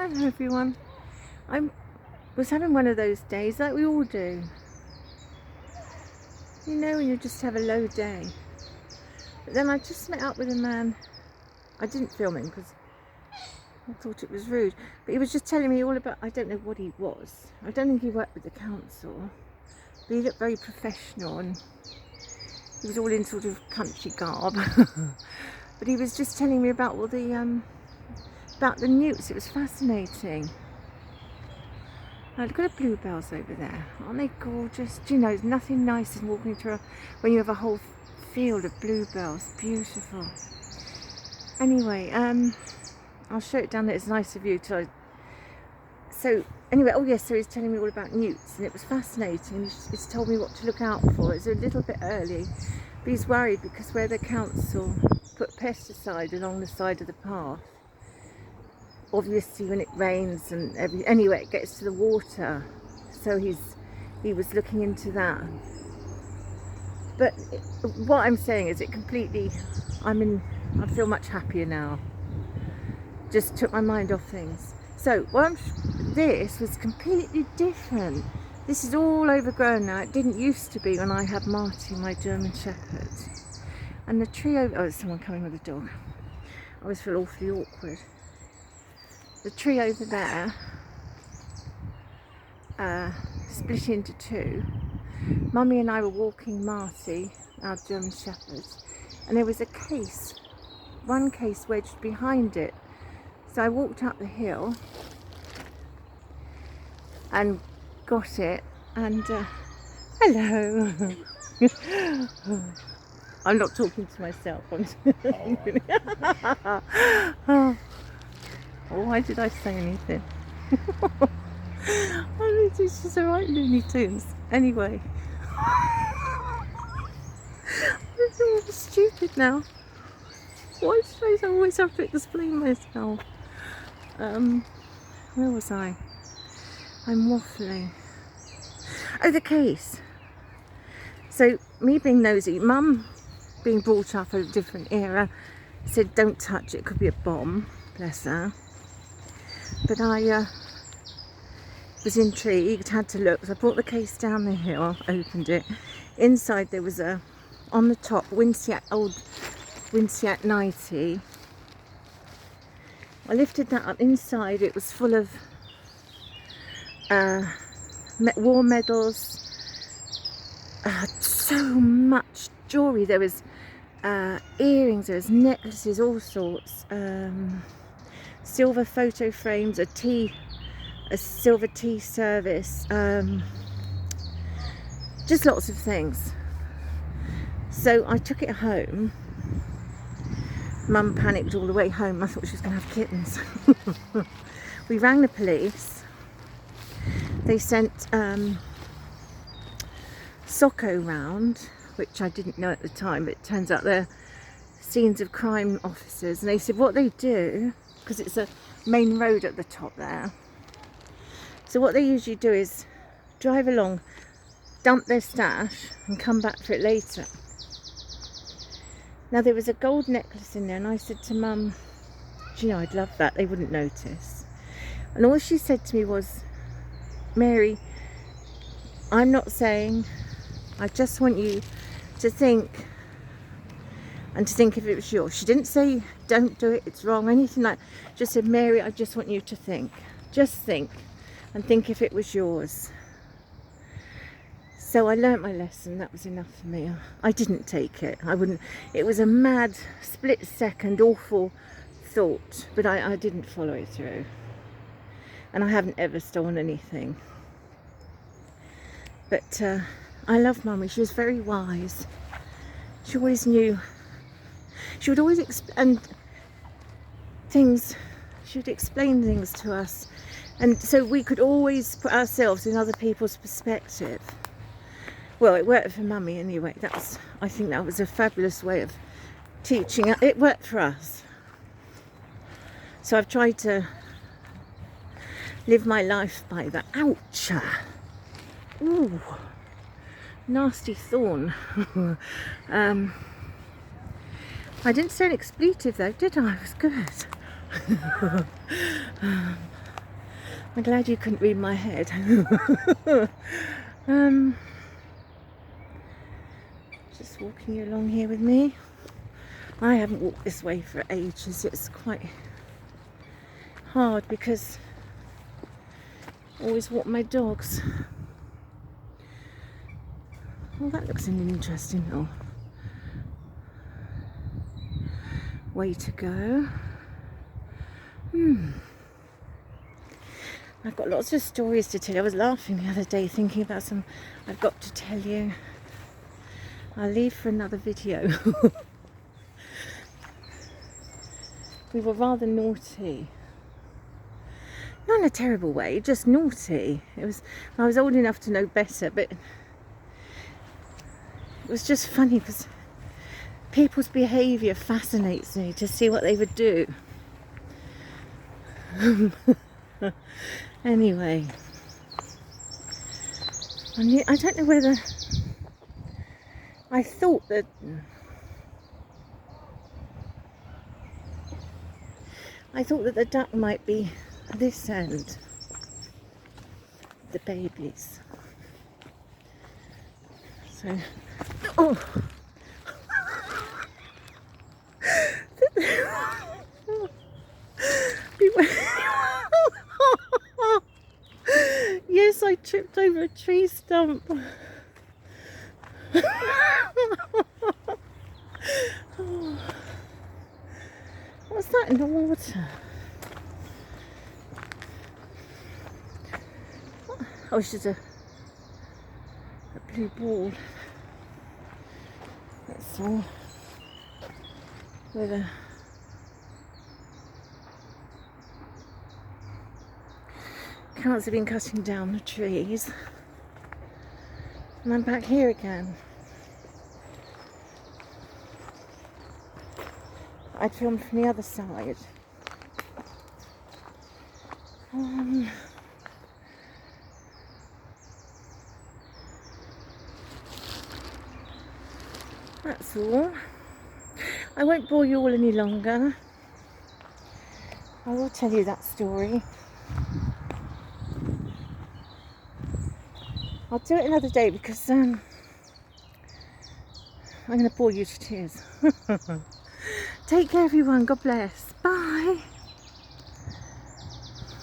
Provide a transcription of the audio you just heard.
Hello everyone. I was having one of those days like we all do. You know, when you just have a low day. But then I just met up with a man. I didn't film him because I thought it was rude. But he was just telling me all about, I don't know what he was. I don't think he worked with the council. But he looked very professional and he was all in sort of country garb. But he was just telling me about all the newts. It was fascinating. Look at the bluebells over there. Aren't they gorgeous? Do you know, there's nothing nicer than walking through when you have a whole field of bluebells. Beautiful. Anyway, I'll show it down there. It's a nicer view. So anyway, oh yes, so he's telling me all about newts, and it was fascinating. He's told me what to look out for. It's a little bit early, but he's worried because where the council put pesticide along the side of the path, obviously when it rains and anyway it gets to the water, so he was looking into that. But what I'm saying is it completely, I feel much happier now. Just took my mind off things. So this was completely different. This is all overgrown now. It didn't used to be when I had Marty, my German Shepherd. And the tree over, oh, there's someone coming with a dog. I always feel awfully awkward. The tree over there split into two. Mummy and I were walking Marty, our German Shepherd, and there was one case wedged behind it. So I walked up the hill and got it, and hello. I'm not talking to myself. Why did I say anything? It's just alright, Looney Tunes. Anyway. I feel stupid now. Why should I always have to explain myself? Where was I? I'm waffling. Oh, the case. So, me being nosy, Mum being brought up in a different era, said don't touch it, it could be a bomb. Bless her. But I was intrigued, had to look, so I brought the case down the hill, opened it. Inside there was on the top, old Winsett 90. I lifted that up. Inside it was full of war medals, so much jewellery. There was earrings, there was necklaces, all sorts. Silver photo frames, a silver tea service, just lots of things. So I took it home. Mum panicked all the way home. I thought she was going to have kittens. We rang the police. They sent Socco round, which I didn't know at the time, but it turns out they're scenes of crime officers, and they said what they do, because it's a main road at the top there, so what they usually do is drive along, dump their stash and come back for it later. Now there was a gold necklace in there, and I said to Mum, do you know, I'd love that, they wouldn't notice. And all she said to me was, Mary, I'm not saying, I just want you to think, and to think if it was yours. She didn't say don't do it, it's wrong, anything like that. Just said, Mary, I just want you to think, just think, and think if it was yours. So I learnt my lesson. That was enough for me. I didn't take it. I wouldn't. It was a mad, split-second, awful thought, but I didn't follow it through. And I haven't ever stolen anything. But I love Mummy. She was very wise. She always knew. She would always explain things to us, and so we could always put ourselves in other people's perspective. Well, it worked for Mummy anyway. I think that was a fabulous way of teaching. It worked for us. So I've tried to live my life by that. Ouch! Ooh, nasty thorn. I didn't say an expletive though, did I? It was good. I'm glad you couldn't read my head. Just walking you along here with me. I haven't walked this way for ages. It's quite hard because I always walk my dogs. Well, that looks an interesting little way to go. I've got lots of stories to tell you. I was laughing the other day thinking about some I've got to tell you. I'll leave for another video. We were rather naughty. Not in a terrible way, just naughty. I was old enough to know better, but it was just funny because people's behaviour fascinates me to see what they would do. Anyway, I don't know whether I thought that the duck might be this end, the babies. So, oh. Yes, I tripped over a tree stump. What's that in the water? Oh, it's just a blue ball. That's all. With a cats have been cutting down the trees, and I'm back here again. I'd filmed from the other side. That's all. I won't bore you all any longer. I will tell you that story. I'll do it another day because I'm going to bore you to tears. Take care, everyone. God bless. Bye.